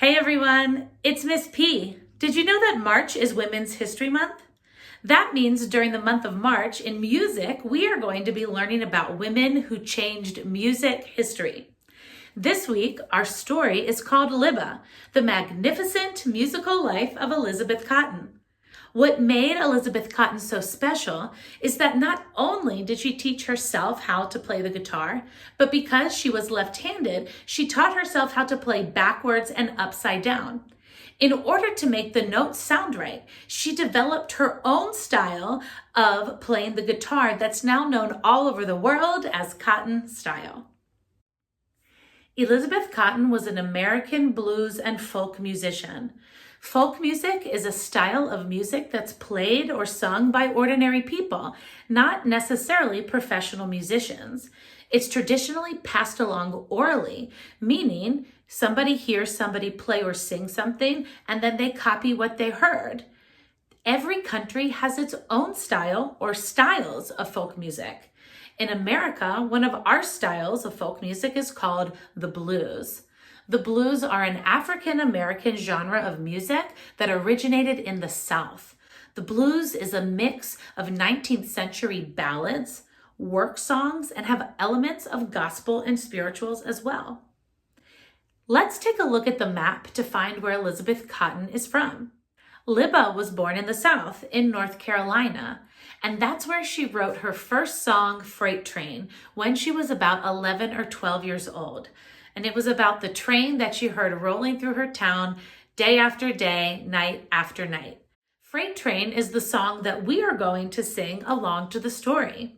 Hey everyone, it's Miss P. Did you know that March is Women's History Month? That means during the month of March in music, we are going to be learning about women who changed music history. This week, our story is called Libba, the magnificent musical life of Elizabeth Cotten. What made Elizabeth Cotten so special is that not only did she teach herself how to play the guitar, but because she was left-handed, she taught herself how to play backwards and upside down. In order to make the notes sound right, she developed her own style of playing the guitar that's now known all over the world as Cotten style. Elizabeth Cotten was an American blues and folk musician. Folk music is a style of music that's played or sung by ordinary people, not necessarily professional musicians. It's traditionally passed along orally, meaning somebody hears somebody play or sing something and then they copy what they heard. Every country has its own style or styles of folk music. In America, one of our styles of folk music is called the blues. The blues are an African-American genre of music that originated in the South. The blues is a mix of 19th century ballads, work songs, and have elements of gospel and spirituals as well. Let's take a look at the map to find where Elizabeth Cotten is from. Libba was born in the South, in North Carolina, and that's where she wrote her first song, Freight Train, when she was about 11 or 12 years old. And it was about the train that she heard rolling through her town day after day, night after night. Freight Train is the song that we are going to sing along to the story.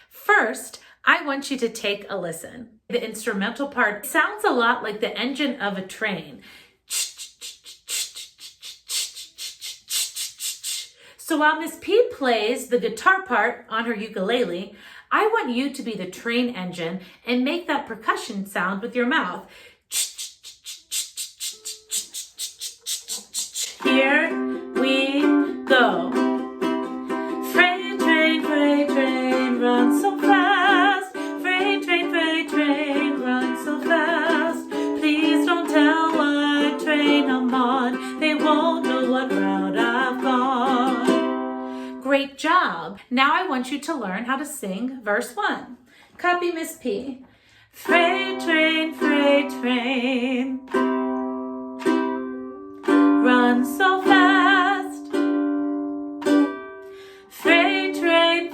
First, I want you to take a listen. The instrumental part sounds a lot like the engine of a train. So while Miss P plays the guitar part on her ukulele, I want you to be the train engine and make that percussion sound with your mouth. Here we go. Freight train, run so fast. Freight train, run so fast. Please don't tell what train I'm on. They won't know what route I've gone. Great job. Now I want you to learn how to sing verse 1. Copy Miss P. Freight train, run so fast. Freight train,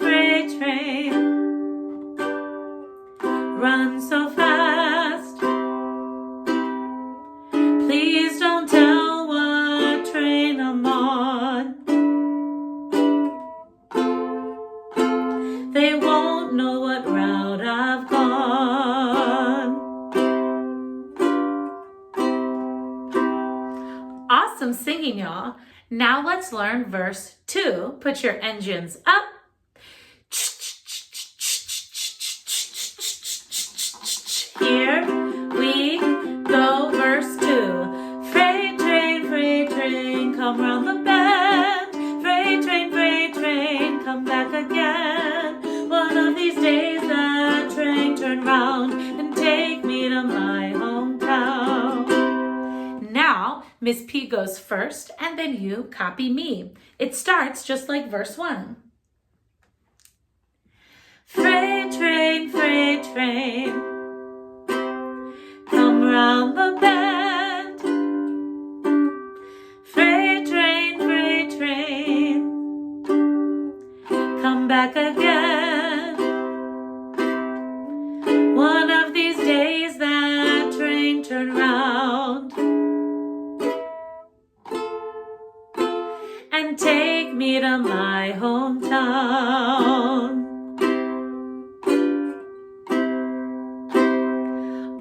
run so fast. Please don't tell what train I'm on. They won't know what route I've gone. Awesome singing, y'all. Now let's learn verse 2. Put your engines up. Here we go, verse 2. Freight train, come round the bend. Freight train, come back again. One of these days that train turn round and take me to my hometown. Now, Miss P goes first and then you copy me. It starts just like verse 1. Freight train, come round the bend. Freight train, come back again. One of these days that train turn round and take me to my hometown.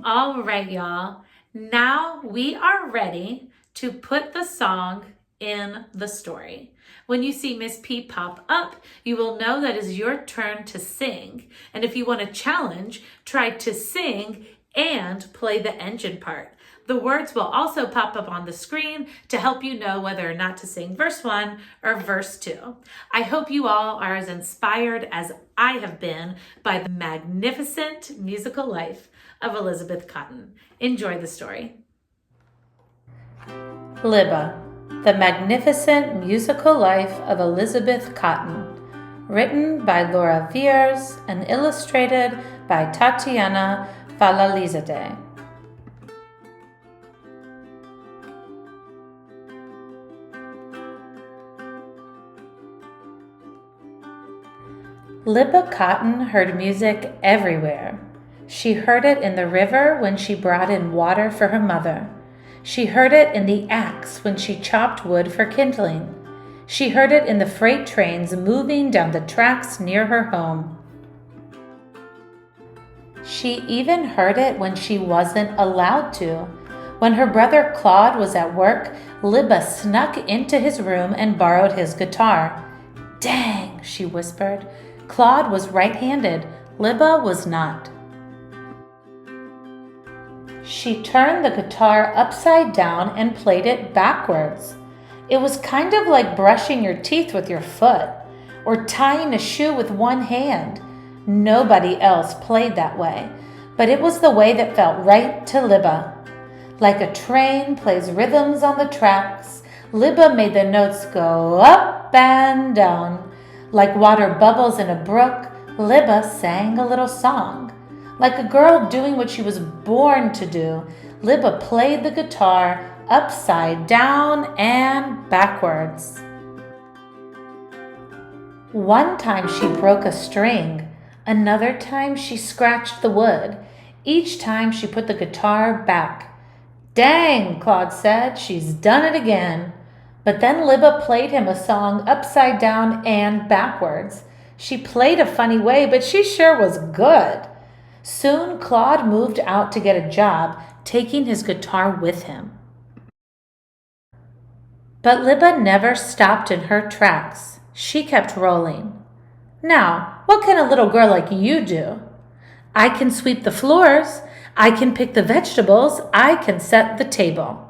All right, y'all. Now we are ready to put the song in the story. When you see Miss P pop up, you will know that it's your turn to sing. And if you want a challenge, try to sing and play the engine part. The words will also pop up on the screen to help you know whether or not to sing verse 1 or verse 2. I hope you all are as inspired as I have been by the magnificent musical life of Elizabeth Cotten. Enjoy the story. Libba, The Magnificent Musical Life of Elizabeth Cotten, written by Laura Viers and illustrated by Tatyana Fazlalizadeh. Libba Cotten heard music everywhere. She heard it in the river when she brought in water for her mother. She heard it in the axe when she chopped wood for kindling. She heard it in the freight trains moving down the tracks near her home. She even heard it when she wasn't allowed to. When her brother Claude was at work, Libba snuck into his room and borrowed his guitar. "Dang," she whispered. Claude was right-handed. Libba was not. She turned the guitar upside down and played it backwards. It was kind of like brushing your teeth with your foot or tying a shoe with one hand. Nobody else played that way, but it was the way that felt right to Libba. Like a train plays rhythms on the tracks, Libba made the notes go up and down. Like water bubbles in a brook, Libba sang a little song. Like a girl doing what she was born to do, Libba played the guitar upside down and backwards. One time she broke a string. Another time she scratched the wood. Each time she put the guitar back. "Dang," Claude said, "she's done it again." But then Libba played him a song upside down and backwards. She played a funny way, but she sure was good. Soon Claude moved out to get a job, taking his guitar with him. But Libba never stopped in her tracks. She kept rolling. "Now, what can a little girl like you do? I can sweep the floors. I can pick the vegetables. I can set the table."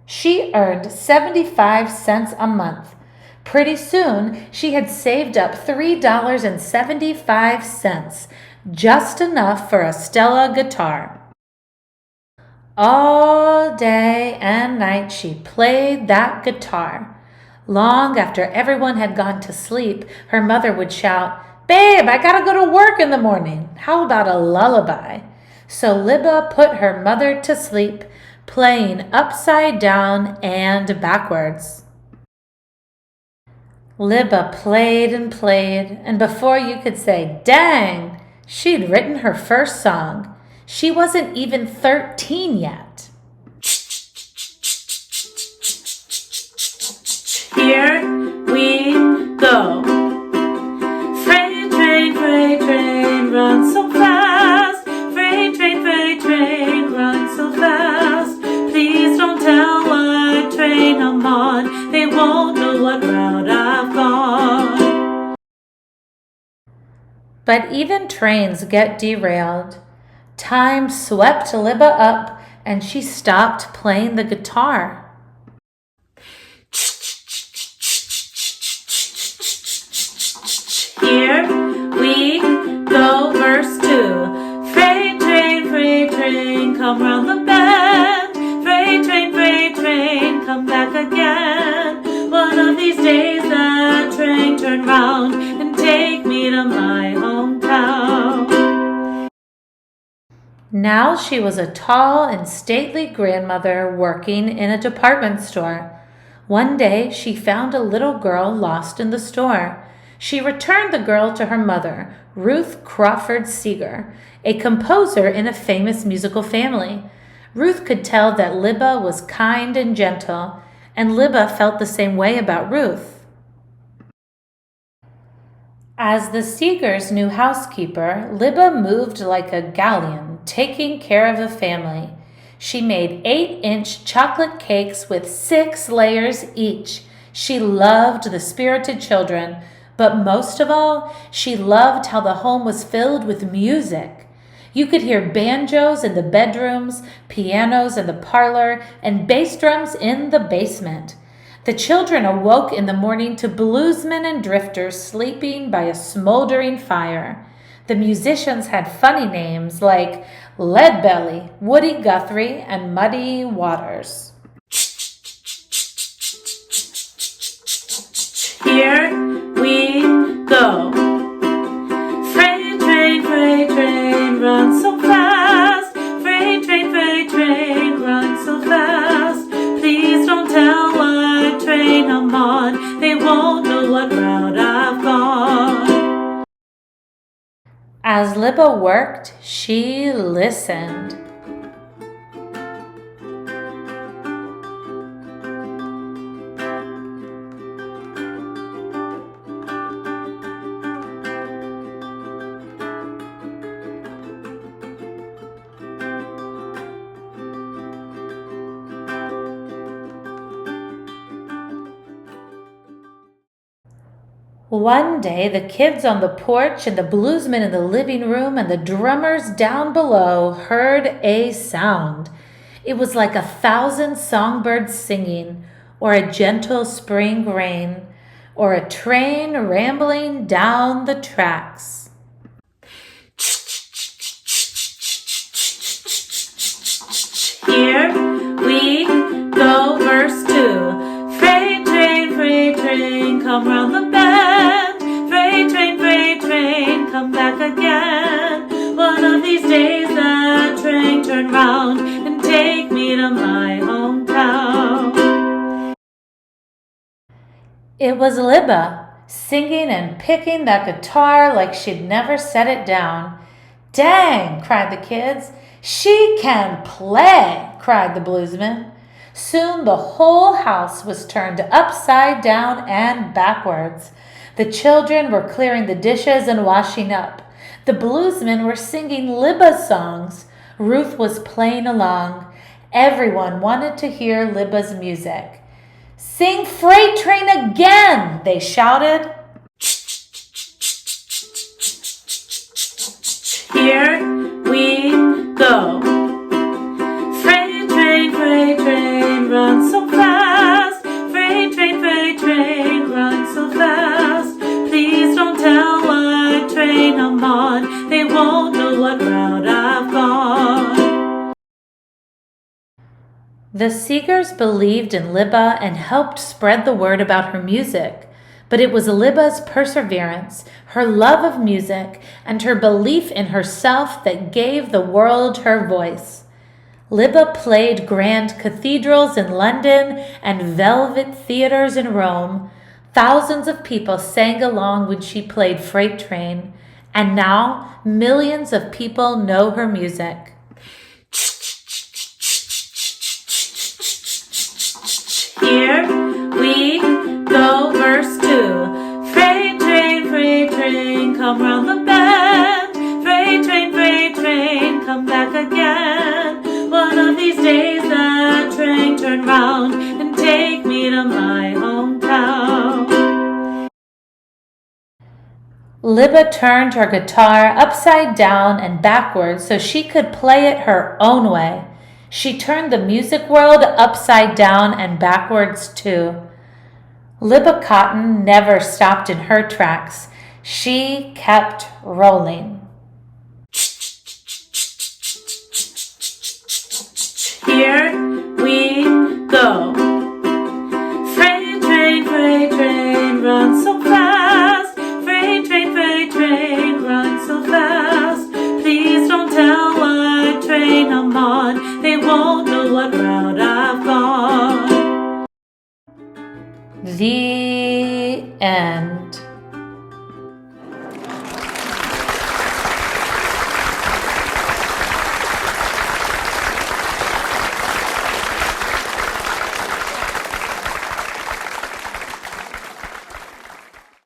She earned 75 cents a month. Pretty soon, she had saved up $3.75, just enough for a Stella guitar. All day and night she played that guitar. Long after everyone had gone to sleep, her mother would shout, "Babe, I gotta go to work in the morning. How about a lullaby?" So Libba put her mother to sleep, playing upside down and backwards. Libba played, and before you could say, "Dang," she'd written her first song. She wasn't even 13 yet. Here we go. Freight train, run so fast. Freight train, run so fast. Please don't tell what train I'm on. They won't know what route I've gone. But even trains get derailed. Time swept Libba up and she stopped playing the guitar. Here we go, verse 2. Freight train, come round the bend. Freight train, come back again. One of these days that train turn round and take me to my hometown. Now she was a tall and stately grandmother working in a department store. One day she found a little girl lost in the store. She returned the girl to her mother, Ruth Crawford Seeger, a composer in a famous musical family. Ruth could tell that Libba was kind and gentle, and Libba felt the same way about Ruth. As the Seegers' new housekeeper, Libba moved like a galleon, taking care of the family. She made 8-inch chocolate cakes with 6 layers each. She loved the spirited children, but most of all, she loved how the home was filled with music. You could hear banjos in the bedrooms, pianos in the parlor, and bass drums in the basement. The children awoke in the morning to bluesmen and drifters sleeping by a smoldering fire. The musicians had funny names like Leadbelly, Woody Guthrie, and Muddy Waters. won't know what route I've gone. As Libba worked, she listened. One day, the kids on the porch and the bluesmen in the living room and the drummers down below heard a sound. It was like 1,000 songbirds singing, or a gentle spring rain, or a train rambling down the tracks. Here we go, verse 2. Freight train, come round the bend. Freight train, come back again. One of these days that train turn round and take me to my hometown. It was Libba, singing and picking that guitar like she'd never set it down. Dang, cried the kids. She can play, cried the bluesman. Soon the whole house was turned upside down and backwards. The children were clearing the dishes and washing up. The bluesmen were singing Libba's songs. Ruth was playing along. Everyone wanted to hear Libba's music. Sing Freight Train again, they shouted. Here we go. Freight train, run so fast. Freight train, run so fast. Please don't tell what train I'm on. They won't know what route I've gone. The Seegers believed in Libba and helped spread the word about her music. But it was Libba's perseverance, her love of music, and her belief in herself that gave the world her voice. Libba played grand cathedrals in London and velvet theaters in Rome. Thousands of people sang along when she played Freight Train, and now millions of people know her music. Here we go, verse 2. Freight train, come round the bend. Freight train, come back again. One of these days that train turn round and take me to my hometown. Libba turned her guitar upside down and backwards so she could play it her own way. She turned the music world upside down and backwards too. Libba Cotten never stopped in her tracks. She kept rolling. Here we go. Freight train, run so fast. Freight train, run so fast. Please don't tell what train I'm on. They won't know what route I've gone. The end.